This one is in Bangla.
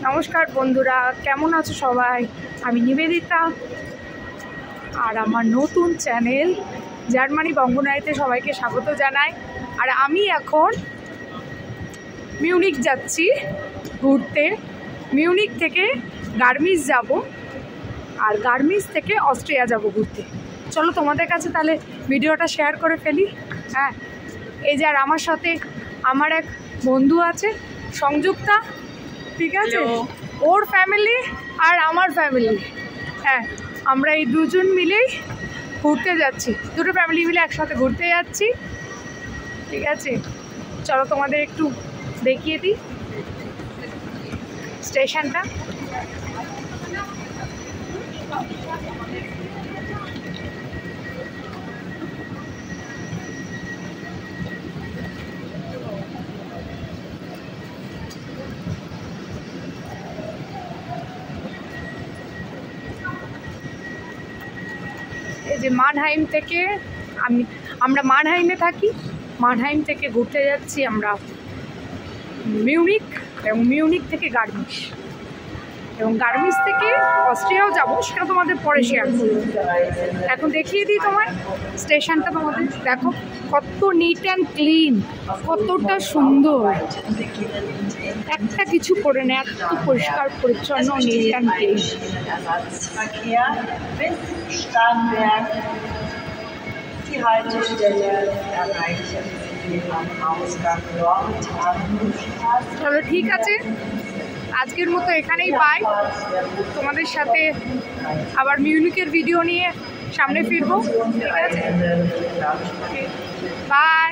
নমস্কার বন্ধুরা, কেমন আছো সবাই? আমি নিবেদিতা আর আমার নতুন চ্যানেল জার্মানি বঙ্গনারীতে সবাইকে স্বাগত জানাই। আর আমি এখন মিউনিক যাচ্ছি ঘুরতে। মিউনিক থেকে গার্মিস যাব, আর গার্মিস থেকে অস্ট্রিয়া যাব ঘুরতে। চলো তোমাদের কাছে তাহলে ভিডিওটা শেয়ার করে ফেলি। হ্যাঁ, এই যে আর আমার সাথে আমার এক বন্ধু আছে সংযুক্তা, ঠিক আছে? ওর ফ্যামিলি আর আমার ফ্যামিলি, হ্যাঁ, আমরা এই দুজন মিলেই ঘুরতে যাচ্ছি। দুটো ফ্যামিলি মিলে একসাথে ঘুরতে যাচ্ছি, ঠিক আছে? চলো তোমাদের একটু দেখিয়ে দিই স্টেশনটা। এই যে মানহাইম থেকে আমরা মানহাইমে থাকি। মানহাইম থেকে ঘুরতে যাচ্ছি আমরা মিউনিক, এবং মিউনিক থেকে গার্মিস, এবং গার্মিস থেকে অস্ট্রিয়াও যাব, সেটা তোমাদের পরে শেয়ার করব। এখন দেখিয়ে দিই তোমার স্টেশনটা। তোমাদের দেখো কত নিট অ্যান্ড ক্লিন, কতটা সুন্দর, একটা কিছু করে না, এত পরিষ্কার পরিচ্ছন্ন, নিট অ্যান্ড ক্লিন। চলো ঠিক আছে, আজকের মতো এখানেই বাই। তোমাদের সাথে আবার মিউনিকের ভিডিও নিয়ে সামনে ফিরবো, ঠিক আছে? বাই।